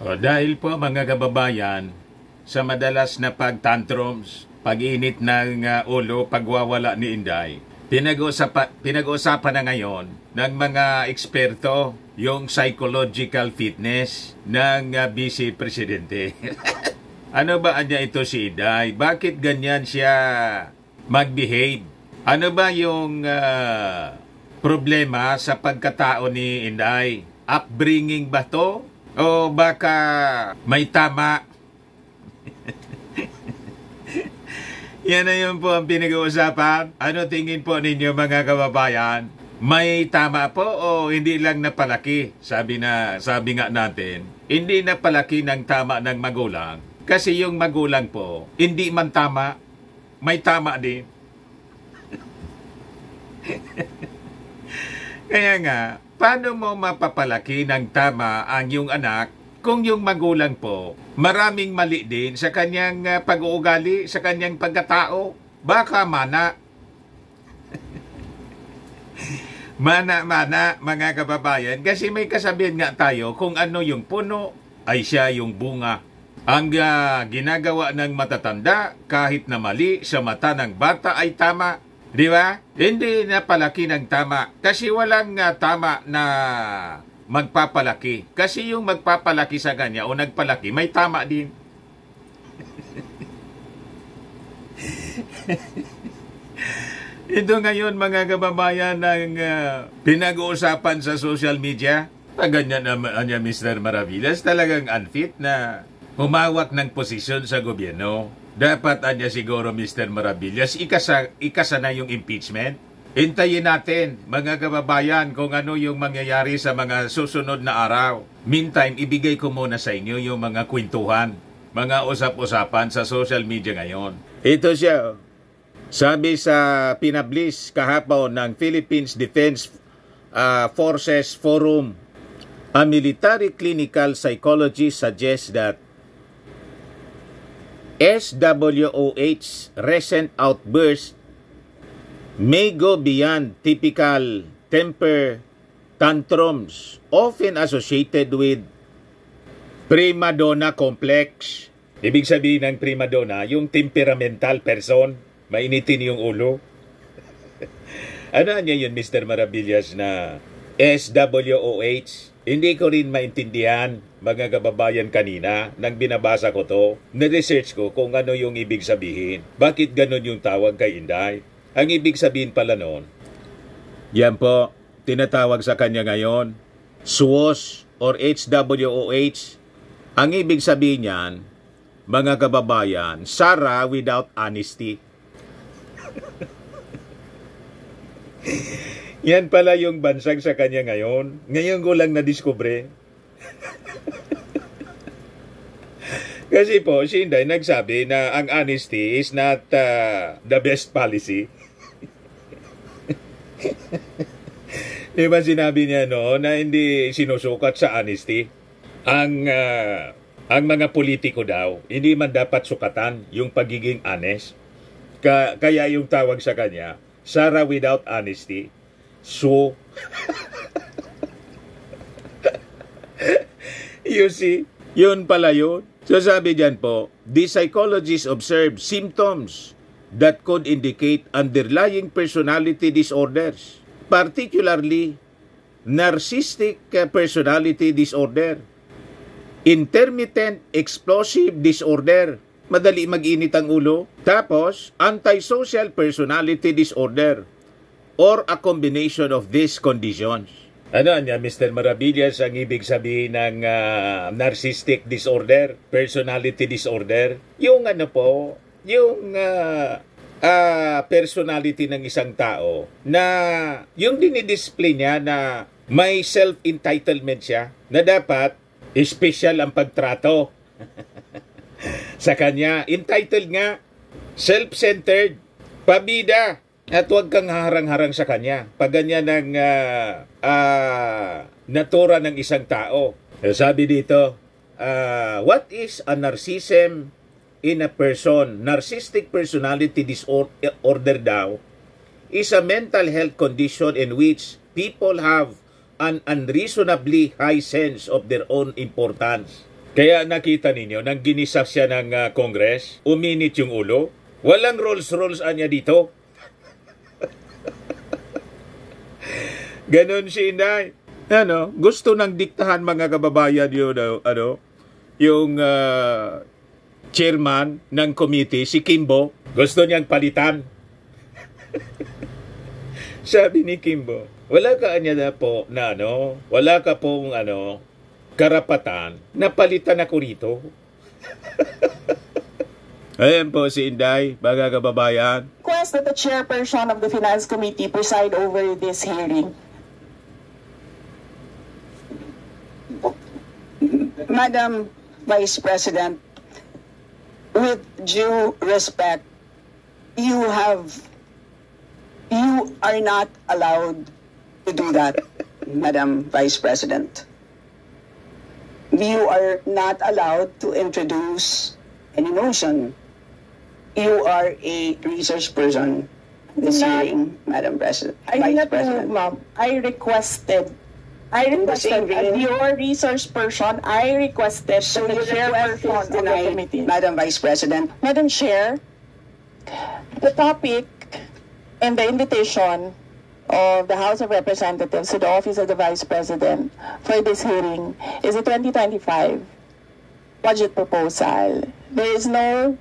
O, dahil po mga kababayan, sa madalas na pag-tantrums, pag-init ng ulo, pagwawala ni Inday, pinag-uusapan na ngayon ng mga eksperto yung psychological fitness ng Vice Presidente. Ano ba niya ito si Inday? Bakit ganyan siya mag-behave? Ano ba yung problema sa pagkatao ni Inday? Upbringing ba to? O baka may tama? Yan na yun po ang pinag-uusapan. Ano tingin po ninyo mga kababayan? May tama po o hindi lang napalaki? Sabi nga natin, hindi napalaki ng tama ng magulang. Kasi yung magulang po, hindi man tama, may tama din. Kaya nga, paano mo mapapalaki ng tama ang iyong anak kung yung magulang po maraming mali din sa kanyang pag-uugali, sa kanyang pagkatao? Baka mana. Mana, mga kababayan. Kasi may kasabihan nga tayo, kung ano yung puno, ay siya yung bunga. Ang ginagawa ng matatanda, kahit na mali sa mata ng bata ay tama. Di ba? Hindi napalaki ng tama. Kasi walang tama na magpapalaki. Kasi yung magpapalaki sa kanya o nagpalaki, may tama din. Ito ngayon mga kababayan ng pinag-uusapan sa social media. Pag ganyan naman niya Mr. Maravillas, talagang unfit na humawak ng posisyon sa gobyerno. Dapat anya siguro Mr. Maravillas, ikasa na yung impeachment. Hintayin natin mga kababayan kung ano yung mangyayari sa mga susunod na araw. Meantime, ibigay ko muna sa inyo yung mga kwentuhan, mga usap-usapan sa social media ngayon. Ito siya. Sabi sa pinablis kahapon ng Philippines Defense Forces Forum, a military clinical psychologist suggests that SWOH recent outbursts may go beyond typical temper tantrums often associated with prima donna complex. Ibig sabihin ng prima donna, yung temperamental person, mainitin yung ulo. Ano niya yun, Mr. Maravillas, na SWOH? Hindi ko rin maintindihan, mga kababayan, kanina, nang binabasa ko to, na-research ko kung ano yung ibig sabihin. Bakit ganun yung tawag kay Inday? Ang ibig sabihin pala noon, yan po, tinatawag sa kanya ngayon, SWOH or HWOH. Ang ibig sabihin niyan, mga kababayan, Sarah without honesty. Yan pala yung bansag sa kanya ngayon. Ngayon ko lang nadiskubre. Kasi po, si Inday nagsabi na ang honesty is not the best policy. Di ba sinabi niya na hindi sinusukat sa honesty? Ang mga politiko daw, hindi man dapat sukatan yung pagiging honest. Kaya yung tawag sa kanya, Sarah without honesty. So, you see, yun pala yun. So sabi dyan po, the psychologist observed symptoms that could indicate underlying personality disorders, particularly narcissistic personality disorder, intermittent explosive disorder, madali mag-init ang ulo, tapos antisocial personality disorder, or a combination of these conditions. Ano niya, Mr. Maravillas, ang ibig sabihin ng narcissistic disorder, personality disorder? Yung yung personality ng isang tao na yung dinidisplay niya na may self-entitlement siya, na dapat special ang pagtrato sa kanya. Entitled nga, self-centered, pabida, at huwag kang harang-harang sa kanya. Pag ganyan ang natura ng isang tao. Sabi dito, what is a narcissism in a person? Narcissistic personality disorder daw is a mental health condition in which people have an unreasonably high sense of their own importance. Kaya nakita ninyo, nang ginisa siya ng Congress, uminit yung ulo. Walang Rolls-Royce anya dito. Ganon si Inday. Gusto nang diktahan mga kababayan yun, yung chairman ng committee, si Kimbo. Gusto niyang palitan. Sabi ni Kimbo, wala ka anya na po na wala ka pong karapatan na palitan ako rito. Ayan po si Inday, mga kababayan. Request that the chairperson of the Finance Committee preside over this hearing. Madam Vice President, with due respect, you are not allowed to do that, Madam Vice President. You are not allowed to introduce any motion. You are a research person this hearing, Madam Vice President. Ma'am. I requested as your research person, I requested so the chairperson of the committee. Madam Vice President. Madam Chair, the topic and the invitation of the House of Representatives to the Office of the Vice President for this hearing is the 2025 budget proposal. There is no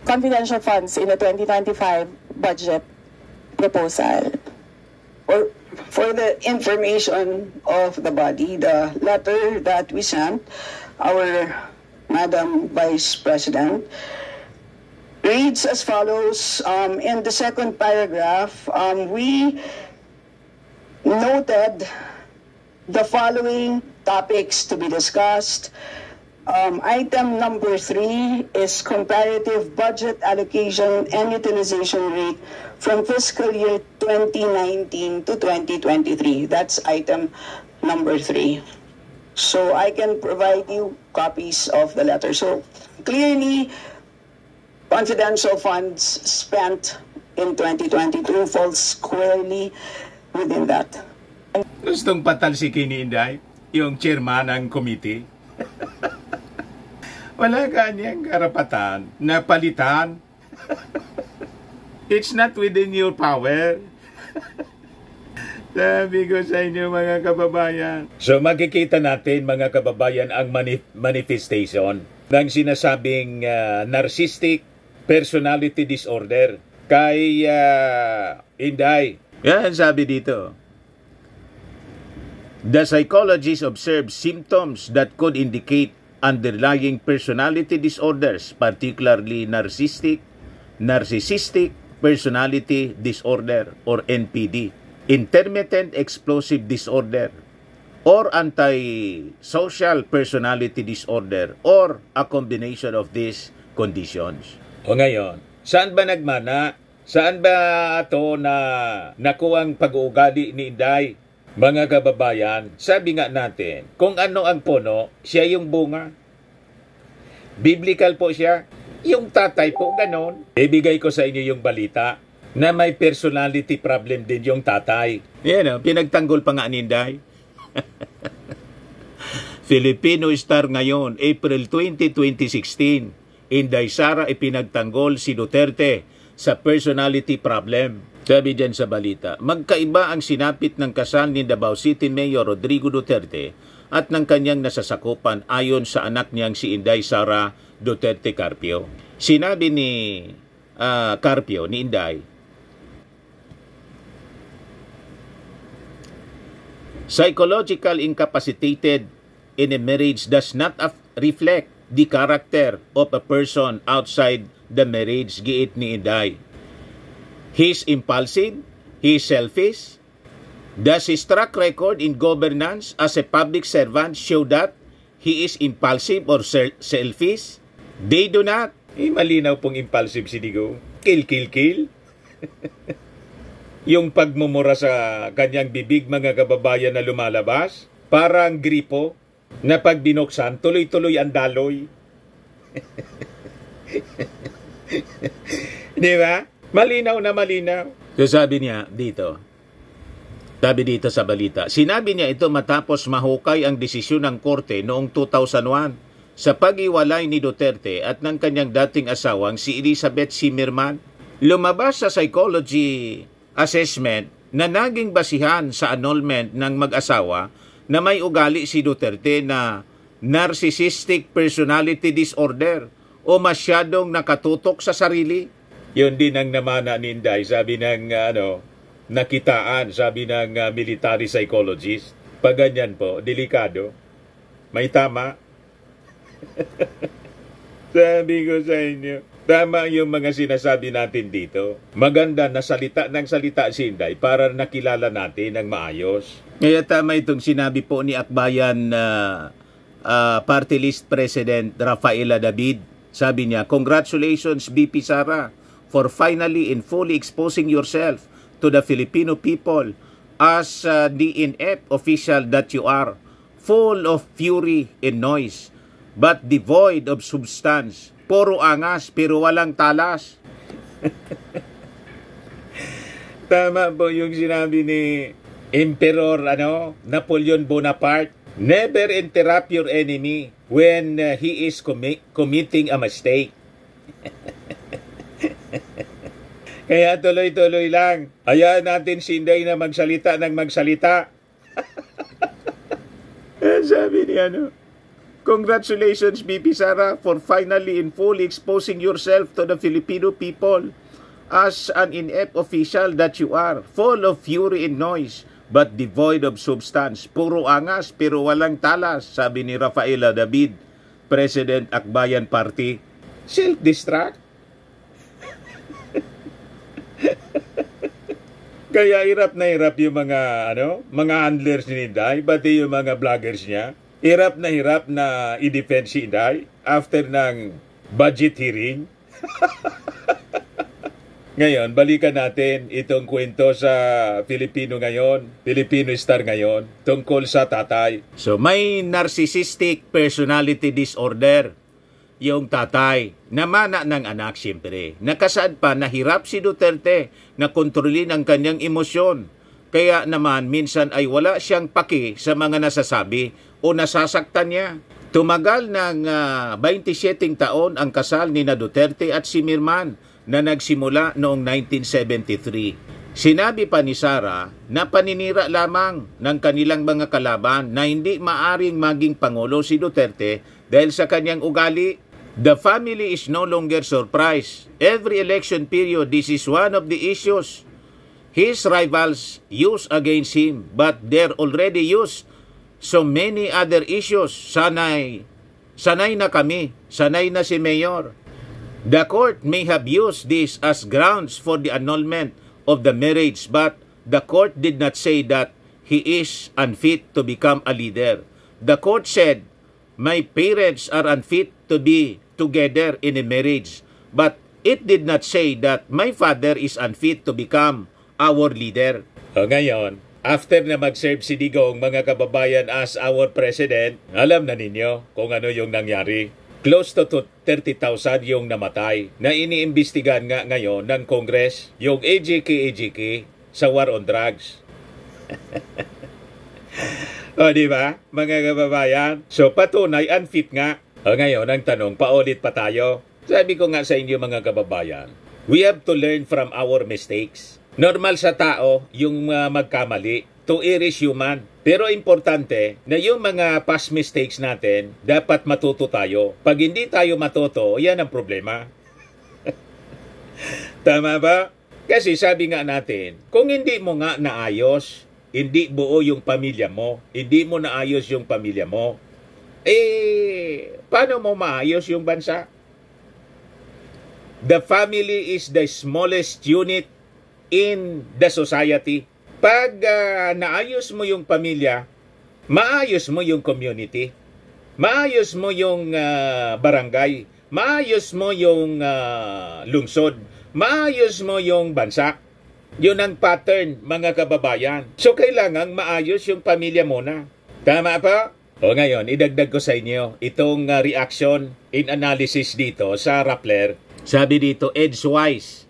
confidential funds in the 2025 budget proposal. Or for the information of the body, the letter that we sent our Madam Vice President reads as follows. In the second paragraph, we noted the following topics to be discussed. Item number 3 is comparative budget allocation and utilization rate from fiscal year 2019 to 2023. That's item number 3. So I can provide you copies of the letter. So clearly, confidential funds spent in 2022 falls squarely within that. Gustong patalsikin ni Inday, yung chairman ng committee. Wala ka niyang karapatan na palitan. It's not within your power. Sabi ko sa inyo mga kababayan. So makikita natin mga kababayan ang manifestation ng sinasabing narcissistic personality disorder kay Inday. Yan sabi dito. The psychologist observes symptoms that could indicate underlying personality disorders, particularly narcissistic personality disorder or NPD, intermittent explosive disorder, or antisocial personality disorder, or a combination of these conditions. O ngayon, saan ba nagmana? Saan ba ito na nakuwang pag-uugali ni Inday? Mga kababayan, sabi nga natin, kung ano ang puno, siya yung bunga. Biblical po siya. Yung tatay po, ganon. Ibigay ko sa inyo yung balita na may personality problem din yung tatay. Yan, pinagtanggol pa nga ni Inday. Filipino Star ngayon, April 20, 2016. Inday Sara ipinagtanggol si Duterte sa personality problem. Sabi dyan sa balita, magkaiba ang sinapit ng kasal ni Davao City Mayor Rodrigo Duterte at ng kanyang nasasakupan ayon sa anak niyang si Inday Sara Duterte Carpio. Sinabi ni Carpio, ni Inday, psychological incapacitated in a marriage does not reflect the character of a person outside the marriage, giit ni Inday. He's impulsive, he's selfish. Does his track record in governance as a public servant show that he is impulsive or selfish? They do not. Malinaw pong impulsive si Digo. Kill. Yung pagmumura sa kanyang bibig, mga kababayan, na lumalabas, parang gripo na pag binuksan, tuloy-tuloy ang daloy. Di ba? Malinaw na malinaw. So sabi niya dito, Sabi dito sa balita, sinabi niya ito matapos mahukay ang desisyon ng korte noong 2001 sa pag-iwalay ni Duterte at ng kanyang dating asawang si Elizabeth Zimmerman. Lumabas sa psychology assessment na naging basihan sa annulment ng mag-asawa na may ugali si Duterte na narcissistic personality disorder o masyadong nakatutok sa sarili. Yun din ang namana ni Inday, sabi ng nakitaan, sabi ng military psychologist. Pag ganyan po, delikado. May tama. Sabi ko sa inyo, tama yung mga sinasabi natin dito. Maganda na salita ng salita si Inday para nakilala natin ng maayos. Kaya tama itong sinabi po ni Akbayan Party List President Rafaela David. Sabi niya, congratulations BP Sara for finally and fully exposing yourself to the Filipino people as the inept official that you are, full of fury and noise, but devoid of substance. Puro angas pero walang talas. Tama po yung sinabi ni Emperor Napoleon Bonaparte. Never interrupt your enemy when he is committing a mistake. Kaya tuloy-tuloy lang. Hayaan natin si Inday na magsalita ng magsalita. Sabi ni congratulations BP Sara for finally and fully exposing yourself to the Filipino people as an inept official that you are, full of fury and noise, but devoid of substance. Puro angas pero walang talas, sabi ni Rafaela David, President Akbayan Party. Self-destruct? Kaya hirap na hirap yung mga handlers ni Inday, pati yung mga vloggers niya. Hirap na i-defend si Inday after ng budget hearing. Ngayon, balikan natin itong kwento sa Filipino Star ngayon, tungkol sa tatay. So, may narcissistic personality disorder yung tatay. Namana ng anak, siyempre. Nakasaad pa, nahirap si Duterte na kontrolin ang kanyang emosyon. Kaya naman, minsan ay wala siyang paki sa mga nasasabi o nasasaktan niya. Tumagal ng 27 taon ang kasal ni na Duterte at Zimmerman na nagsimula noong 1973. Sinabi pa ni Sara na paninira lamang ng kanilang mga kalaban na hindi maaring maging Pangulo si Duterte dahil sa kanyang ugali. The family is no longer surprised. Every election period, this is one of the issues his rivals use against him, but they're already used so many other issues. Sanay na kami, sanay na si Mayor. The court may have used this as grounds for the annulment of the marriage, but the court did not say that he is unfit to become a leader. The court said, my parents are unfit to be together in a marriage, but it did not say that my father is unfit to become our leader. Ngayon, after na mag-serve si Digong, mga kababayan, as our president, alam na ninyo kung ano yung nangyari. Close to 30,000 yung namatay na iniimbestigan nga ngayon ng Congress, yung AJK sa war on drugs. O, di ba, mga kababayan? So, patunay, unfit nga. O, ngayon, ang tanong, paulit pa tayo. Sabi ko nga sa inyo, mga kababayan, we have to learn from our mistakes. Normal sa tao yung magkamali. To err is human. Pero importante na yung mga past mistakes natin, dapat matuto tayo. Pag hindi tayo matuto, yan ang problema. Tama ba? Kasi sabi nga natin, kung hindi mo nga naayos, hindi buo yung pamilya mo, hindi mo naayos yung pamilya mo, paano mo maayos yung bansa? The family is the smallest unit in the society. Pag naayos mo yung pamilya, maayos mo yung community, maayos mo yung barangay, maayos mo yung lungsod, maayos mo yung bansa. Yun ang pattern, mga kababayan. So, kailangang maayos yung pamilya muna. Tama pa? O ngayon, idagdag ko sa inyo itong reaction in analysis dito sa Rappler. Sabi dito, edgewise.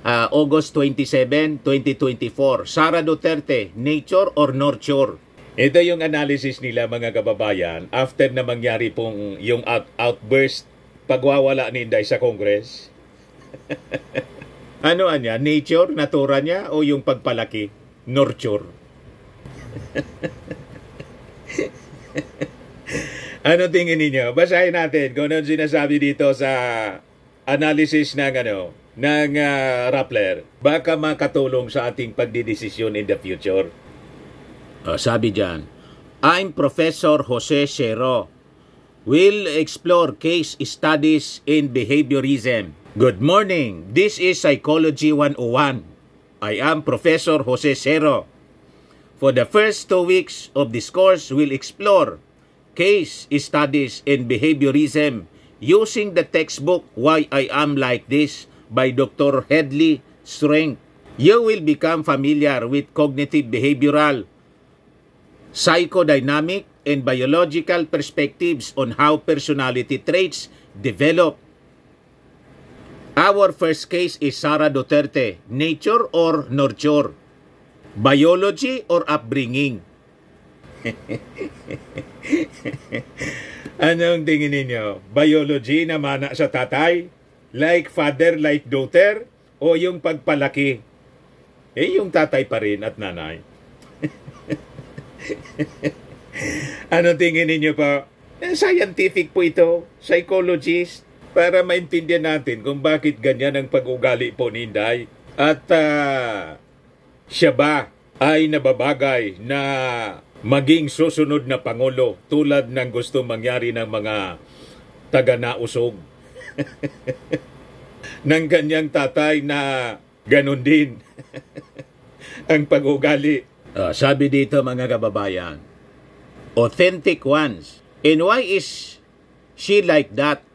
August 27, 2024. Sara Duterte, nature or nurture? Ito yung analysis nila mga kababayan after na mangyari pong yung outburst pagwawala ni Inday sa Congress. Ano niya? Nature, natura niya o yung pagpalaki? Nurture. Ano tingin ninyo? Basahin natin kung ano sinasabi dito sa analysis ng Rappler. Baka makatulong sa ating pagdidesisyon in the future. Sabi dyan, I'm Professor Jose Cero. Will explore case studies in behaviorism. Good morning. This is Psychology 101. I am Professor Jose Cero. For the first 2 weeks of this course, we'll explore case studies in behaviorism using the textbook Why I Am Like This by Dr. Hedley Strength. You will become familiar with cognitive behavioral, psychodynamic, and biological perspectives on how personality traits develop. Our first case is Sara Duterte. Nature or nurture? Biology or upbringing? Anong tingin ninyo? Biology na mana sa tatay? Like father, like daughter? O yung pagpalaki? Yung tatay pa rin at nanay. Ano tingin ninyo pa? Scientific po ito. Psychologist. Para maintindihan natin kung bakit ganyan ang pag-ugali po ni Inday. At siya ba ay nababagay na maging susunod na Pangulo tulad ng gusto mangyari ng mga taga-nausog ng kanyang tatay na ganun din ang pag-ugali. Sabi dito mga kababayan, authentic ones. And why is she like that?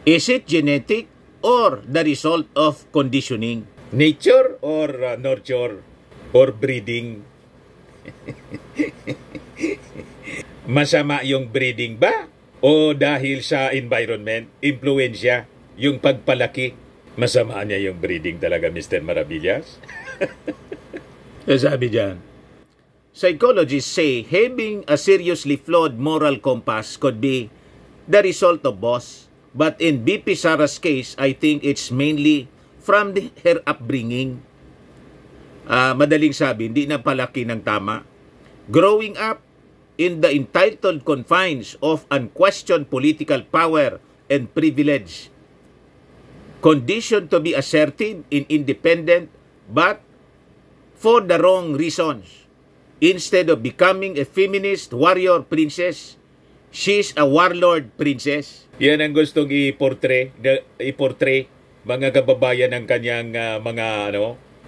Is it genetic or the result of conditioning? Nature or nurture or breeding? Masama yung breeding ba? O dahil sa environment, influensya, yung pagpalaki, masama niya yung breeding talaga, Mr. Maravillas? Sabi dyan, psychologists say having a seriously flawed moral compass could be the result of both. But in BP Sara's case, I think it's mainly from her upbringing. Madaling sabi, hindi na palaki ng tama. Growing up in the entitled confines of unquestioned political power and privilege. Conditioned to be assertive and independent, but for the wrong reasons. Instead of becoming a feminist warrior princess, she's a warlord princess. Yan ang gustong i-portray mga kababayan ng kanyang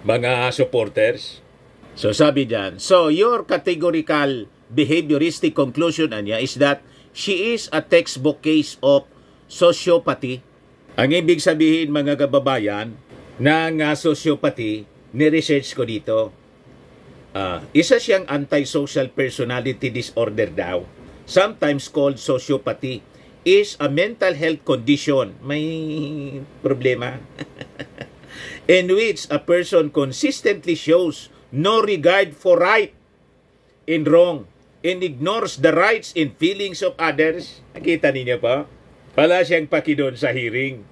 mga supporters. So sabi diyan, so your categorical behavioristic conclusion niya is that she is a textbook case of sociopathy. Ang ibig sabihin mga kababayan ng sociopathy, ni-research ko dito. Isa siyang antisocial personality disorder daw. Sometimes called sociopathy, is a mental health condition. May problema. In which a person consistently shows no regard for right and wrong and ignores the rights and feelings of others. Nakita niyo pa? Wala siyang paki doon sa hearing.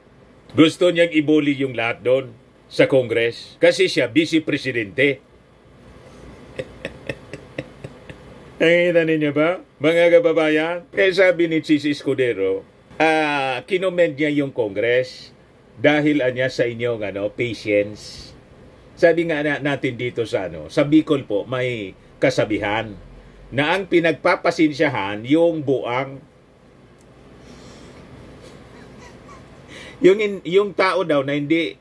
Gusto niyang ibuli yung lahat doon sa Congress kasi siya vice presidente. Nakita ninyo ba, mga kababayan? Kaya sabi ni Chis Escudero, kinommend niya yung Congress dahil niya sa inyong patience. Sabi nga natin dito sa Bicol po, may kasabihan na ang pinagpapasensyahan yung buang. Yung tao daw na hindi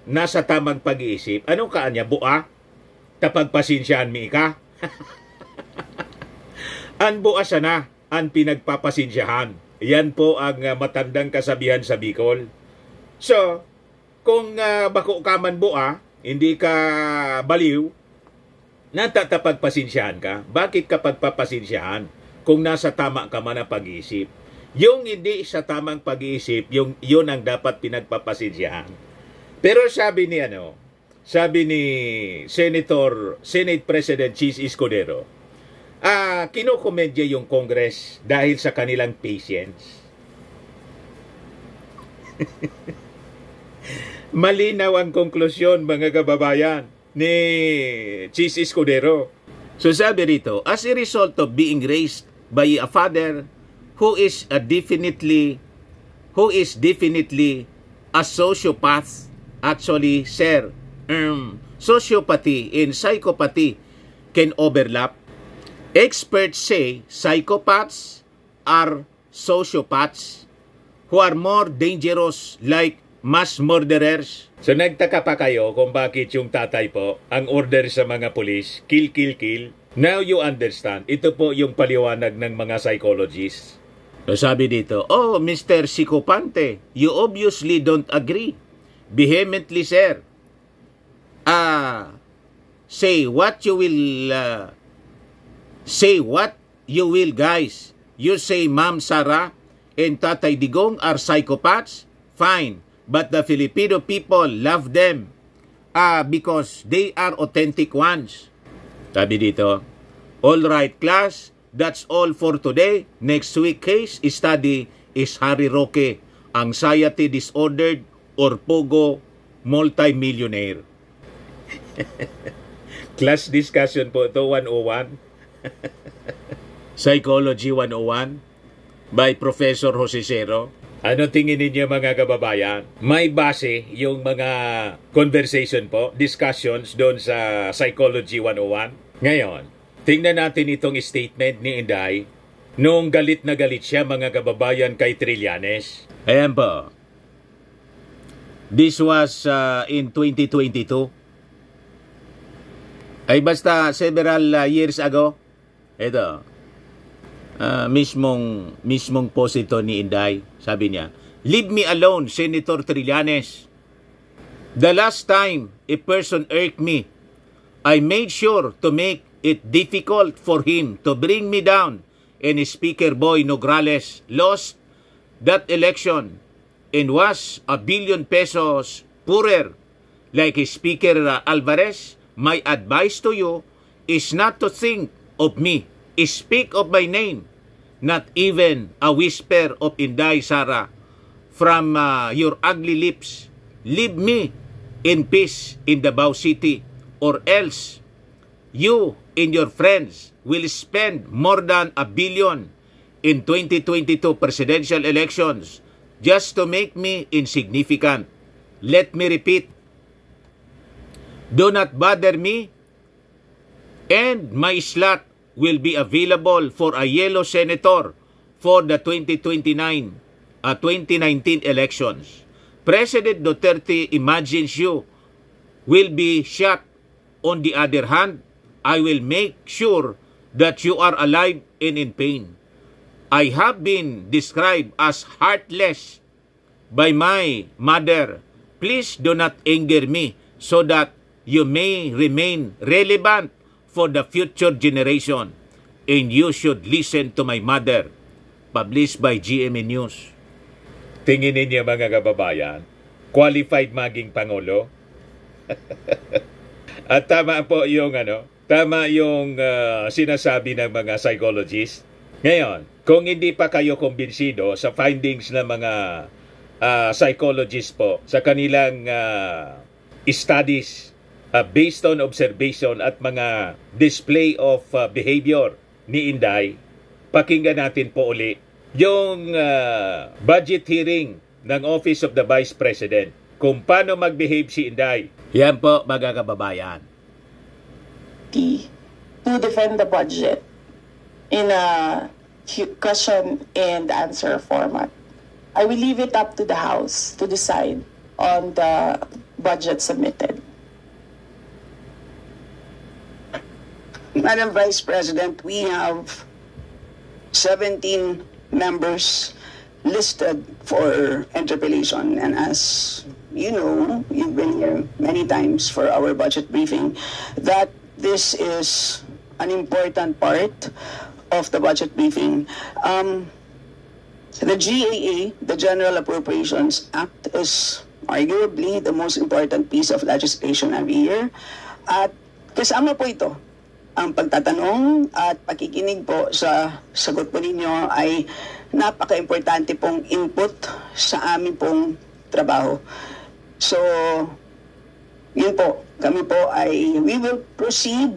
nasa tamang pag-iisip, anong kaanya? Bua? Tapagpasensyahan mi ka? An bua siya na, ang pinagpapasensyahan. Yan po ang matandang kasabihan sa Bicol. So, kung bako ka man bua, hindi ka baliw, natatapagpasensyahan ka. Bakit ka pagpapasensyahan kung nasa tama ka man na pag-iisip? Yung hindi sa tamang pag-iisip, yun ang dapat pinagpapasensyahan. Pero sabi ni Senate President Chis Escudero, kinukomedya yung Congress dahil sa kanilang patience. Malinaw ang konklusyon, mga kababayan, ni Chis Escudero. So sabi rito, as a result of being raised by a father who is definitely a sociopath. Actually, sir, sociopathy and psychopathy can overlap. Experts say psychopaths are sociopaths who are more dangerous, like mass murderers. So nagtaka pa kayo kung bakit yung tatay po ang order sa mga pulis, kill, kill, kill. Now you understand. Ito po yung paliwanag ng mga psychologists. So sabi dito, oh, Mr. Psicopante, you obviously don't agree. Vehemently, sir. Say what you will, guys. You say Ma'am Sara and Tatay Digong are psychopaths? Fine. But the Filipino people love them because they are authentic ones. Sabi dito, all right, class, that's all for today. Next week case study is Harry Roque, anxiety disordered or pogo multimillionaire. Class discussion po ito, 101. Psychology 101 by Professor Jose Cero. Ano tingin ninyo, mga kababayan? May base yung mga conversation po, discussions doon sa Psychology 101. Ngayon, tingnan natin itong statement ni Inday noong galit na galit siya, mga kababayan, kay Trillanes. Ayan po. This was in 2022. Ay basta several years ago. Ito. Mismong post ito ni Inday. Sabi niya, leave me alone, Senator Trillanes. The last time a person irked me, I made sure to make it difficult for him to bring me down. And Speaker Boy Nograles lost that election and was a billion pesos poorer. Like Speaker Alvarez, my advice to you is not to think of me. Speak of my name. Not even a whisper of Inday Sara from your ugly lips. Leave me in peace in Davao City, or else you and your friends will spend more than $1 billion in 2022 presidential elections just to make me insignificant. Let me repeat, do not bother me, and my slot will be available for a yellow senator for the 2019 elections. President Duterte imagines you will be shot. On the other hand, I will make sure that you are alive and in pain. I have been described as heartless by my mother. Please do not anger me so that you may remain relevant for the future generation. And you should listen to my mother. Published by GMA News. Tingin ninyo, mga kababayan, qualified maging Pangulo? At tama po yung sinasabi ng mga psychologists. Ngayon, kung hindi pa kayo kumbinsido sa findings ng mga psychologists po sa kanilang studies based on observation at mga display of behavior ni Inday, pakinggan natin po uli yung budget hearing ng Office of the Vice President kung paano mag-behave si Inday. Yan po, mga kababayan. To defend the budget in a question and answer format. I will leave it up to the House to decide on the budget submitted. Madam Vice President, we have 17 members listed for interpellation, and as you know, you've been here many times for our budget briefing, that this is an important part of the budget briefing. The GAA, the General Appropriations Act, is arguably the most important piece of legislation every year. At kasama po ito, ang pagtatanong at pakikinig po sa sagot po ninyo ay napaka-importante pong input sa aming pong trabaho. So, yun po, kami po ay, we will proceed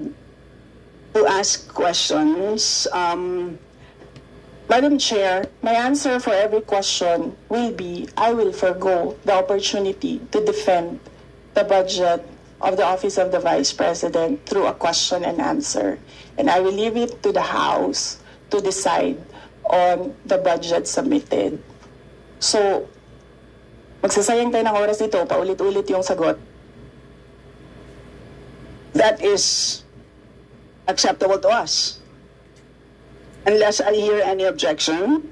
to ask questions. Madam Chair, my answer for every question will be, I will forgo the opportunity to defend the budget of the Office of the Vice President through a question and answer. And I will leave it to the House to decide on the budget submitted. So, magsasayang tayo ng oras dito, paulit-ulit yung sagot. That is acceptable to us. Unless I hear any objection,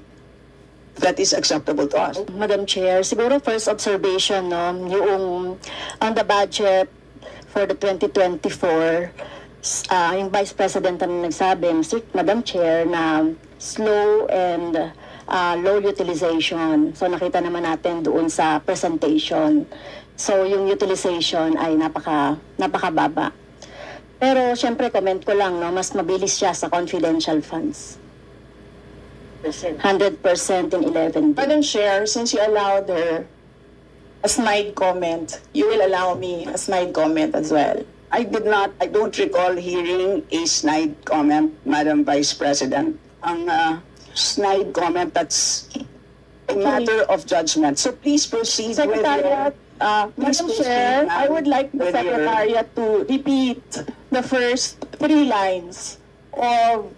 that is acceptable to us. Madam Chair, siguro first observation, no, yung on the budget for the 2024, yung Vice President na nagsabi, Madam Chair, na slow and low utilization. So nakita naman natin doon sa presentation. So yung utilization ay napakababa. Pero syempre comment ko lang, no, mas mabilis siya sa confidential funds. 100% in 11 days. Madam Chair, since you allowed her a snide comment, you will allow me a snide comment as well. I don't recall hearing a snide comment, Madam Vice President. Ang snide comment, that's a matter of judgment. So please proceed Secretariat, Madam Chair, I would like the Secretariat to repeat the first 3 lines of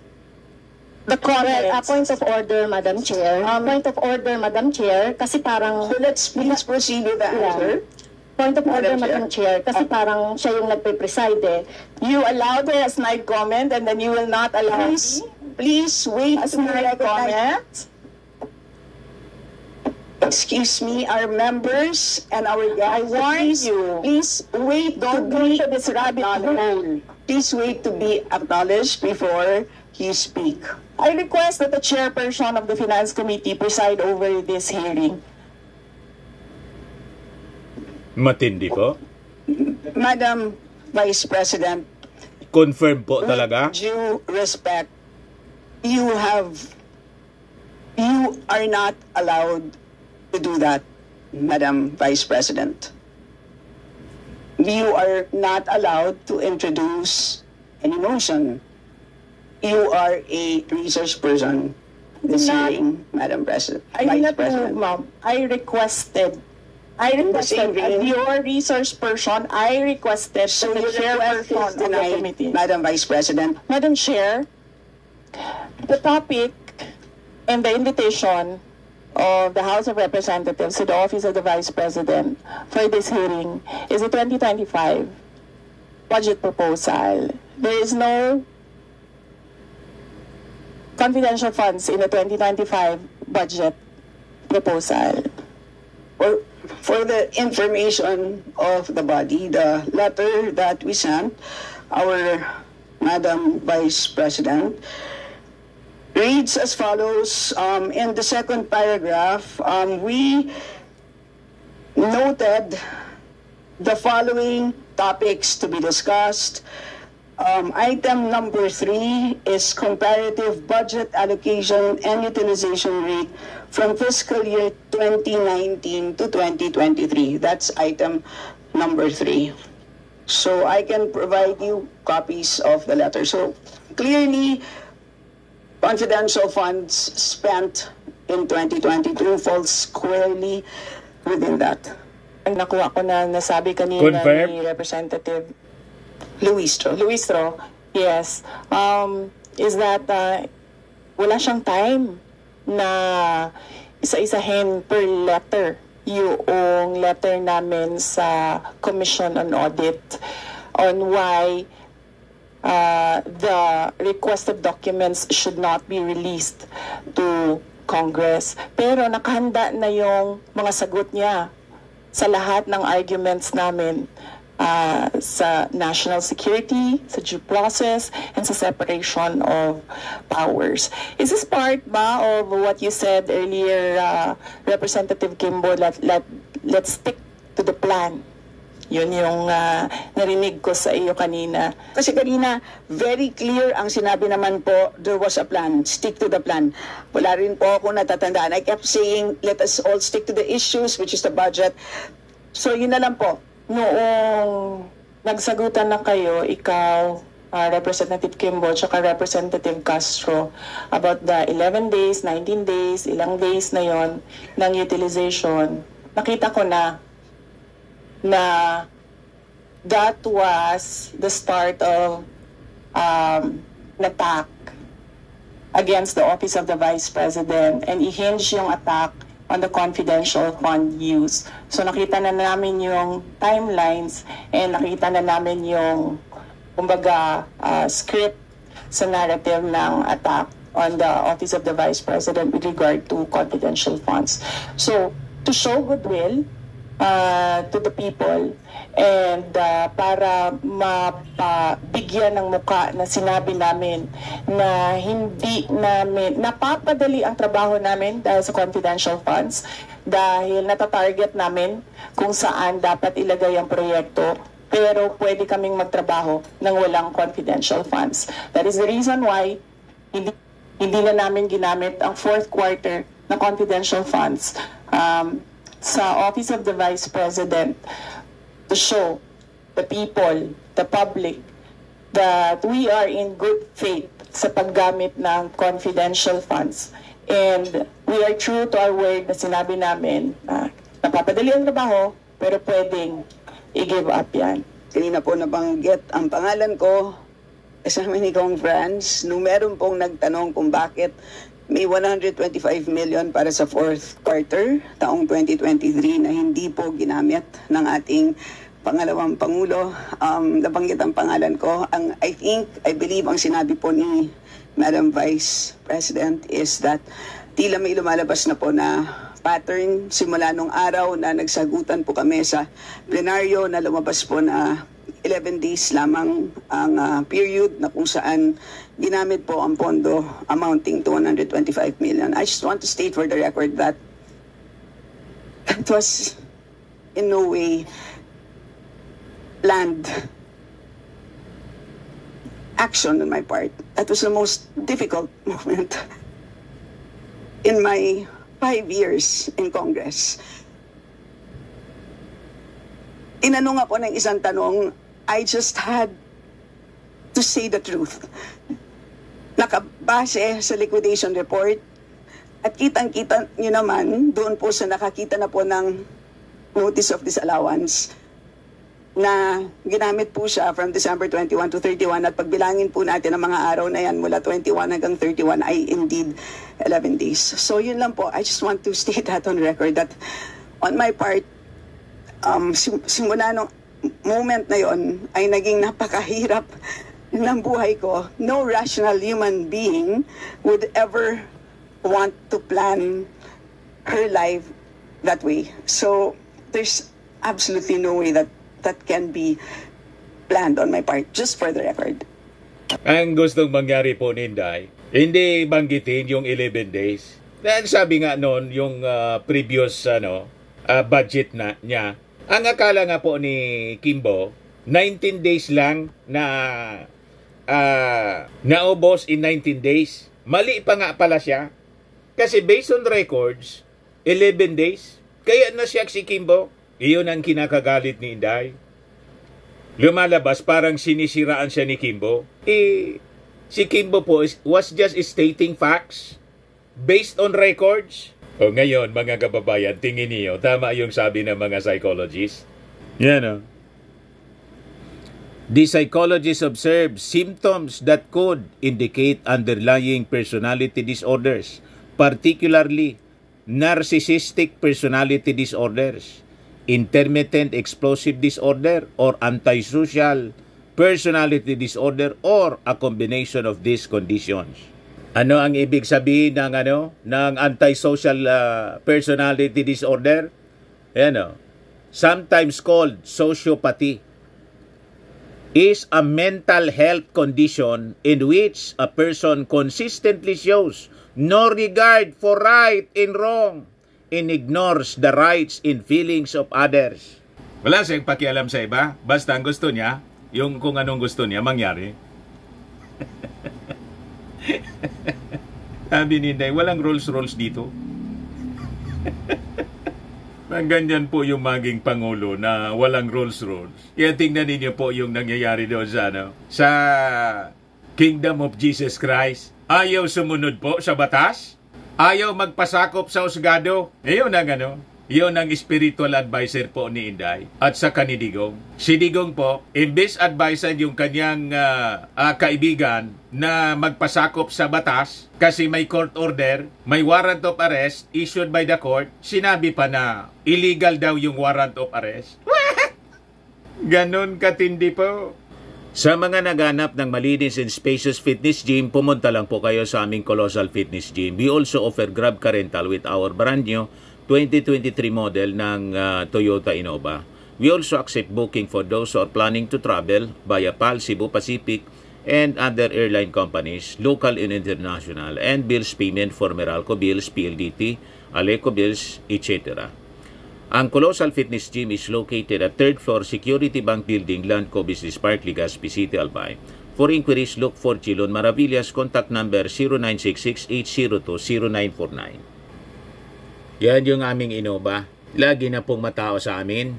the comments. Point of order, Madam Chair. Point of order, Madam Chair, kasi parang... So let's please proceed with the answer. Point of order, Madam Chair, kasi parang siya yung nagpe-preside eh. You allowed her a snide comment and then you will not allow me Please wait a snide comment. Excuse me, our members and our guests. I warn you. Please wait. Don't go into this rabbit hole. Please wait to be acknowledged before you speak. I request that the chairperson of the Finance Committee preside over this hearing. Matindi po. Madam Vice President, Confirm po talaga. with due respect, you are not allowed to do that, Madam Vice President. You are not allowed to introduce any motion. You are a research person this hearing, Madam President. I did not move, ma'am. I requested as your resource person, I requested So the your request chairperson is of the denied, committee. Madam Vice President. Madam Chair, the topic and the invitation of the House of Representatives to the Office of the Vice President for this hearing is the 2025 budget proposal. There is no confidential funds in the 2025 budget proposal. For the information of the body, the letter that we sent our Madam Vice President reads as follows. In the second paragraph, we noted the following topics to be discussed. Item number 3 is comparative budget allocation and utilization rate from fiscal year 2019 to 2023. That's item number 3. So I can provide you copies of the letter. So clearly, confidential funds spent in 2022 falls squarely within that. Ang nakuha ko na nasabi kanina Confirm. ni Representative Luistro. Luistro, yes, is that wala siyang time na isa-isahin per letter yung letter namin sa Commission on Audit on why the requested documents should not be released to Congress. Pero nakahanda na yung mga sagot niya sa lahat ng arguments namin sa national security, sa due process, and sa separation of powers. Is this part ba of what you said earlier, Representative Kimbo, let's stick to the plan. Yun yung narinig ko sa iyo kanina. Kasi kanina, very clear ang sinabi naman po, there was a plan, stick to the plan. Wala rin po ako natatandaan. I kept saying, let us all stick to the issues, which is the budget. So yun na lang po. Noong nagsagutan na kayo, ikaw, Representative Kimbo, tsaka Representative Castro, about the 11 days, 19 days, ilang days na yon ng utilization, nakita ko na that was the start of an attack against the Office of the Vice President, and i-hinge yung attack on the confidential fund use. So nakita na namin yung timelines and nakita na namin yung kumbaga script sa narrative ng attack on the Office of the Vice President with regard to confidential funds. So to show goodwill to the people and para mapabigyan ng muka na sinabi namin na hindi namin napapadali ang trabaho namin dahil sa confidential funds, dahil natatarget namin kung saan dapat ilagay ang proyekto, pero pwede kaming magtrabaho ng walang confidential funds. That is the reason why hindi na namin ginamit ang fourth quarter na confidential funds sa Office of the Vice President to show the people, the public, that we are in good faith sa paggamit ng confidential funds. And we are true to our word na sinabi namin na napapadali ang trabaho, pero pwedeng i-give up yan. Kanina po nabanggit ang pangalan ko, kasama ni Kong Franz, nung meron pong nagtanong kung bakit may 125 million para sa fourth quarter, taong 2023, na hindi po ginamit ng ating pangalawang Pangulo. Nabanggit ang pangalan ko. I believe ang sinabi po ni Madam Vice President is that tila may lumalabas na po na pattern simula nung araw na nagsagutan po kami sa plenaryo, na lumabas po na 11 days lamang ang period na kung saan ginamit po ang pondo amounting to 125 million. I just want to state for the record that it was in no way planned action on my part. That was the most difficult moment in my 5 years in Congress. Tinanong ako ng isang tanong, I just had to say the truth. Nakabase sa liquidation report, at kitang-kita nyo naman, doon po sa nakakita na po ng notice of disallowance, na ginamit po siya from December 21 to 31, at pagbilangin po natin ang mga araw na yan mula 21 hanggang 31 ay indeed 11 days. So yun lang po, I just want to state that on record that on my part, simula nung moment na yon ay naging napakahirap ng buhay ko. No rational human being would ever want to plan her life that way. So there's absolutely no way that can be planned on my part, just for the record. Ang gustong mangyari po ni Inday, hindi banggitin yung 11 days. Dahil sabi nga noon, yung previous budget niya, ang akala nga po ni Kimbo, 19 days lang na naubos in 19 days. Mali pa nga pala siya. Kasi based on records, 11 days. Kaya na siya si Kimbo. Iyon ang kinakagalit ni Inday. Lumalabas parang sinisiraan siya ni Kimbo. Si Kimbo po was just stating facts based on records. O ngayon, mga kababayan, tingin niyo, tama yung sabi ng mga psychologists. Yan o. The psychologists observe symptoms that could indicate underlying personality disorders, particularly narcissistic personality disorders, intermittent explosive disorder, or antisocial personality disorder, or a combination of these conditions. Ano ang ibig sabihin ng antisocial personality disorder? Sometimes called sociopathy, is a mental health condition in which a person consistently shows no regard for right and wrong and ignores the rights and feelings of others. Wala siyang pakialam sa iba. Basta ang gusto niya, yung kung anong gusto niya, mangyari. Sabi ni Inday, walang rules dito. Ganyan po yung maging Pangulo na walang rules. Kaya tingnan ninyo po yung nangyayari doon sa Kingdom of Jesus Christ. Ayaw sumunod po sa batas. Ayaw magpasakop sa husgado. Yun ang spiritual advisor po ni Inday at sa kanidigong. Si Digong po, imbes advisean yung kanyang kaibigan na magpasakop sa batas kasi may court order, may warrant of arrest issued by the court, sinabi pa na illegal daw yung warrant of arrest. Ganon katindi po. Sa mga naghanap ng malinis and spacious fitness gym, pumunta lang po kayo sa aming Colossal Fitness Gym. We also offer Grab Car Rental with our brand new 2023 model ng Toyota Innova. We also accept booking for those who are planning to travel via PAL, Cebu Pacific, and other airline companies, local and international, and bills payment for Meralco Bills, PLDT, Aleco Bills, etc. Ang Colossal Fitness Gym is located at 3rd floor Security Bank Building, Landco Business Park, Legazpi City, Albay. For inquiries, look for Chilon Maravillas. Contact number 0966-802-0949. Yan yung aming Innova. Lagi na pong matao sa amin.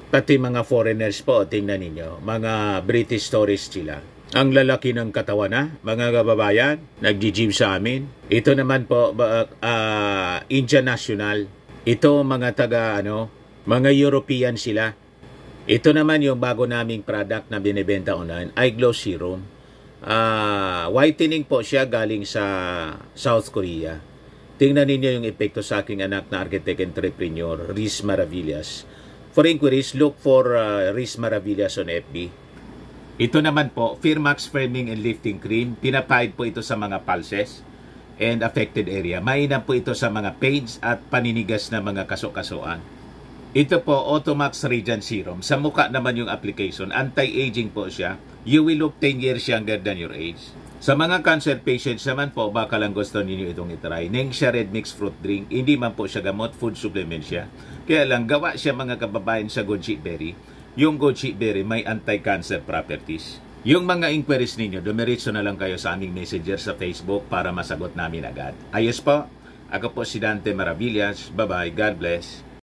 Pati mga foreigners po, tingnan ninyo. Mga British tourists sila. Ang lalaki ng katawan na, mga kababayan, nag-gym sa amin. Ito naman po, Indian National. Ito mga mga European sila. Ito naman yung bago naming product na binibenta online, Eye Glow Serum. Whitening po siya galing sa South Korea. Tingnan ninyo yung epekto sa aking anak na architect entrepreneur, Riz Maravillas. For inquiries, look for Riz Maravillas on FB. Ito naman po, Firmax Firming and Lifting Cream. Pinapahid po ito sa mga pulses and affected area. Mainam po ito sa mga pains at paninigas na mga kaso-kasuan. Ito po, Automax Radiant Serum. Sa mukha naman yung application. Anti-aging po siya. You will look 10 years younger than your age. Sa mga cancer patients naman po, baka lang gusto ninyo itong itry. Nengxia Red Mix Fruit Drink. Hindi man po siya gamot, food supplement siya. Kaya lang, gawa siya mga kababayan sa goji berry. Yung goji berry may anti-cancer properties. Yung mga inquiries ninyo, dumiretso na lang kayo sa aming messenger sa Facebook para masagot namin agad. Ayos po, ako po si Dante Maravillas. Bye-bye. God bless.